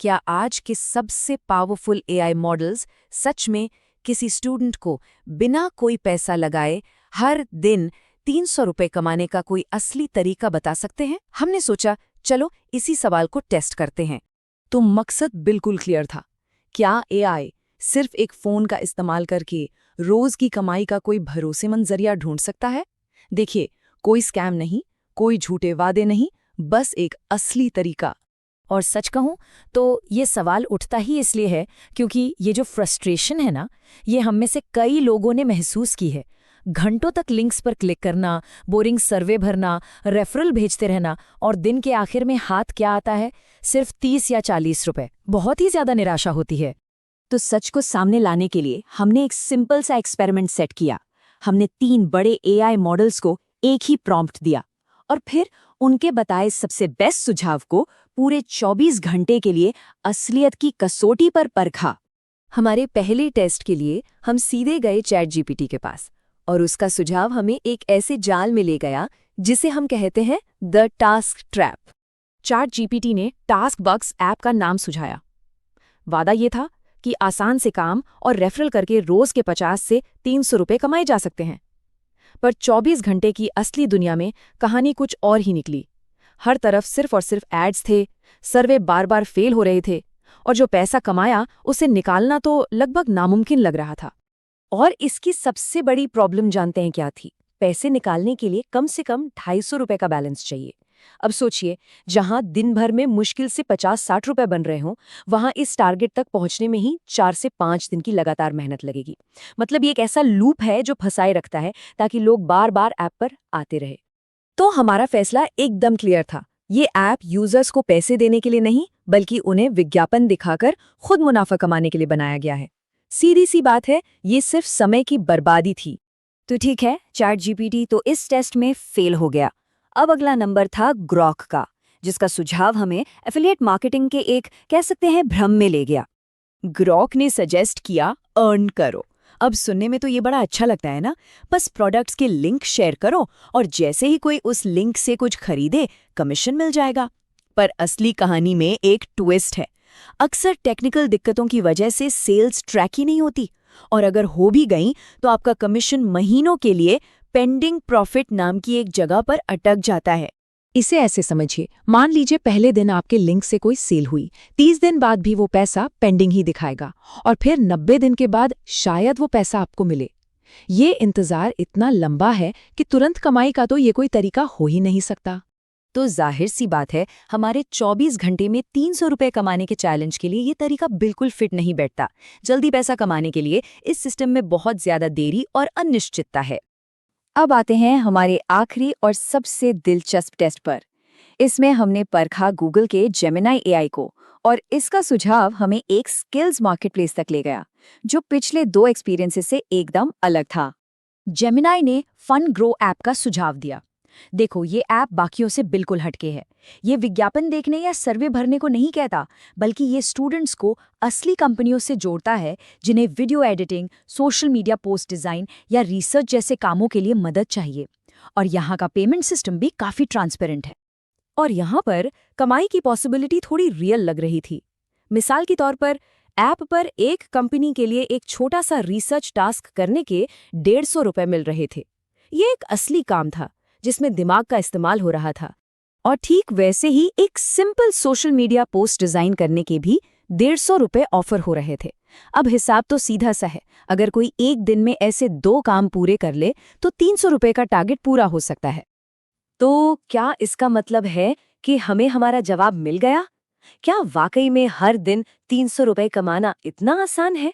क्या आज के सबसे पावरफुल एआई मॉडल्स सच में किसी स्टूडेंट को बिना कोई पैसा लगाए हर दिन 300 रुपए कमाने का कोई असली तरीका बता सकते हैं? हमने सोचा चलो इसी सवाल को टेस्ट करते हैं। तो मकसद बिल्कुल क्लियर था। क्या एआई सिर्फ एक फोन का इस्तेमाल करके रोज की कमाई का कोई भरोसेमंद जरिया ढूंढ सकता है? देखिए, कोई स्कैम नहीं, कोई झूठे वादे नहीं, बस एक असली तरीका। और सच कहूं तो ये सवाल उठता ही इसलिए है क्योंकि ये जो फ्रस्ट्रेशन है ना, ये हम में से कई लोगों ने महसूस की है। घंटों तक लिंक्स पर क्लिक करना, बोरिंग सर्वे भरना, रेफरल भेजते रहना और दिन के आखिर में हाथ क्या आता है? सिर्फ 30 या 40 रुपए। बहुत ही ज्यादा निराशा होती है। तो सच को सामने लाने के लिए हमने एक सिंपल सा एक्सपेरिमेंट सेट किया। हमने 3 बड़े एआई मॉडल्स को एक ही प्रॉम्प्ट दिया और फिर उनके बताए सबसे बेस्ट सुझाव को पूरे 24 घंटे के लिए असलियत की कसौटी पर परखा। हमारे पहले टेस्ट के लिए हम सीधे गए चैट जीपीटी के पास और उसका सुझाव हमें एक ऐसे जाल में ले गया जिसे हम कहते हैं the task trap. Chat GPT ने टास्क बग्स ऐप का नाम सुझाया। वादा ये था कि आसान से काम और रेफरल करके रोज के 50 से 300 रुपए कमाए जा सकते हैं। पर 24 घंटे की असली दुनिया में कहानी कुछ और ही निकली। हर तरफ सिर्फ और सिर्फ एड्स थे, सर्वे बार बार फेल हो रहे थे और जो पैसा कमाया उसे निकालना तो लगभग नामुमकिन लग रहा था। और इसकी सबसे बड़ी प्रॉब्लम जानते हैं क्या थी? पैसे निकालने के लिए कम से कम 250 रुपए का बैलेंस चाहिए। अब सोचिए, जहां दिन भर में मुश्किल से 50-60 रुपए बन रहे हों, वहां इस टारगेट तक पहुंचने में ही 4 से 5 दिन की लगातार मेहनत लगेगी। मतलब ये एक ऐसा लूप है जो फंसाए रखता है ताकि लोग बार बार ऐप पर आते रहे। तो हमारा फैसला एकदम क्लियर था। ये ऐप यूजर्स को पैसे देने के लिए नहीं, बल्कि उन्हें विज्ञापन दिखाकर खुद मुनाफा कमाने के लिए बनाया गया है। सीधी सी बात है, ये सिर्फ समय की बर्बादी थी। तो ठीक है, चैट जीपीटी तो इस टेस्ट में फेल हो गया। अब अगला नंबर था ग्रॉक का, जिसका सुझाव हमें एफिलिएट मार्केटिंग के एक कह सकते हैं भ्रम में ले गया। ग्रॉक ने सजेस्ट किया अर्न करो। अब सुनने में तो ये बड़ा अच्छा लगता है ना, बस प्रोडक्ट्स के लिंक शेयर करो और जैसे ही कोई उस लिंक से कुछ खरीदे कमीशन मिल जाएगा। पर असली कहानी में एक ट्विस्ट है। अक्सर टेक्निकल दिक्कतों की वजह से सेल्स ट्रैक ही नहीं होती, और अगर हो भी गई तो आपका कमीशन महीनों के लिए पेंडिंग प्रॉफिट नाम की एक जगह पर अटक जाता है। इसे ऐसे समझिए, मान लीजिए पहले दिन आपके लिंक से कोई सेल हुई, 30 दिन बाद भी वो पैसा पेंडिंग ही दिखाएगा और फिर 90 दिन के बाद शायद वो पैसा आपको मिले। ये इंतजार इतना लंबा है कि तुरंत कमाई का तो ये कोई तरीका हो ही नहीं सकता। तो जाहिर सी बात है, हमारे 24 घंटे में 300 रुपए कमाने के चैलेंज के लिए ये तरीका बिल्कुल फिट नहीं बैठता। जल्दी पैसा कमाने के लिए इस सिस्टम में बहुत ज्यादा देरी और अनिश्चितता है। अब आते हैं हमारे आखिरी और सबसे दिलचस्प टेस्ट पर। इसमें हमने परखा गूगल के जेमिनाई एआई को, और इसका सुझाव हमें एक स्किल्स मार्केटप्लेस तक ले गया जो पिछले 2 एक्सपीरियंसेस से एकदम अलग था। जेमिनाई ने फन ग्रो ऐप का सुझाव दिया। देखो, ये ऐप बाकियों से बिल्कुल हटके है। ये विज्ञापन देखने या सर्वे भरने को नहीं कहता, बल्कि ये स्टूडेंट्स को असली कंपनियों से जोड़ता है जिन्हें video editing, social media post design या रिसर्च जैसे कामों के लिए मदद चाहिए। और यहाँ का पेमेंट सिस्टम भी काफी ट्रांसपेरेंट है। और यहाँ पर कमाई की पॉसिबिलिटी थोड़ी रियल लग रही थी। मिसाल के तौर पर ऐप पर एक कंपनी के लिए एक छोटा सा रिसर्च टास्क करने के 150 रुपए मिल रहे थे। ये एक असली काम था जिसमें दिमाग का इस्तेमाल हो रहा था। और ठीक वैसे ही एक simple social media post design करने के भी 150 रुपए ऑफर हो रहे थे। अब हिसाब तो सीधा सा है, अगर कोई एक दिन में ऐसे 2 काम पूरे कर ले तो 300 रुपए का टारगेट पूरा हो सकता है। तो क्या इसका मतलब है कि हमें हमारा जवाब मिल गया? क्या वाकई में हर दिन 300 रुपए कमाना इतना आसान है?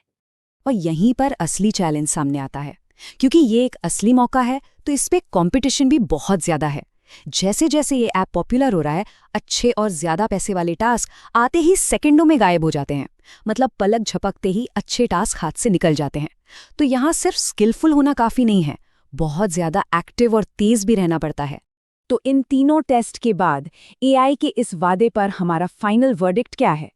और यहीं पर असली चैलेंज सामने आता है, क्योंकि ये एक असली मौका है तो इस पे कंपटीशन भी बहुत ज्यादा है। जैसे जैसे ये ऐप पॉपुलर हो रहा है, अच्छे और ज्यादा पैसे वाले टास्क आते ही सेकंडों में गायब हो जाते हैं। मतलब पलक झपकते ही अच्छे टास्क हाथ से निकल जाते हैं। तो यहाँ सिर्फ स्किलफुल होना काफी नहीं है, बहुत ज्यादा एक्टिव और तेज भी रहना पड़ता है। तो इन तीनों टेस्ट के बाद एआई के इस वादे पर हमारा फाइनल वर्डिक्ट क्या है?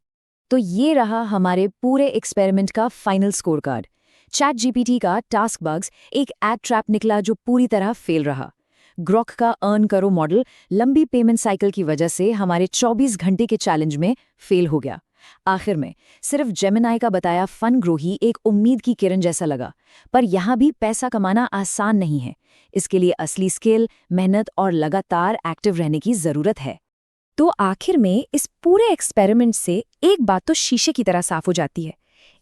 तो ये रहा हमारे पूरे एक्सपेरिमेंट का final score card. Chat GPT का टास्क बग्स एक एड ट्रैप निकला जो पूरी तरह फेल रहा। ग्रॉक का अर्न करो मॉडल लंबी पेमेंट साइकिल की वजह से हमारे 24 घंटे के चैलेंज में फेल हो गया। आखिर में सिर्फ जेमिनाई का बताया फन ग्रो ही एक उम्मीद की किरण जैसा लगा, पर यहाँ भी पैसा कमाना आसान नहीं है। इसके लिए असली स्किल, मेहनत और लगातार एक्टिव रहने की जरूरत है। तो आखिर में इस पूरे एक्सपेरिमेंट से एक बात तो शीशे की तरह साफ हो जाती है।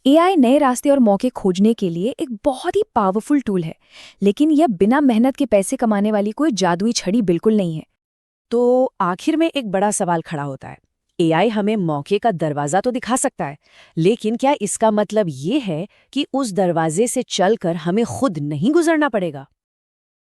एआई नए रास्ते और मौके खोजने के लिए एक बहुत ही पावरफुल टूल है, लेकिन यह बिना मेहनत के पैसे कमाने वाली कोई जादुई छड़ी बिल्कुल नहीं है। तो आखिर में एक बड़ा सवाल खड़ा होता है। एआई हमें मौके का दरवाजा तो दिखा सकता है, लेकिन क्या इसका मतलब ये है कि उस दरवाजे से चलकर हमें खुद नहीं गुजरना पड़ेगा?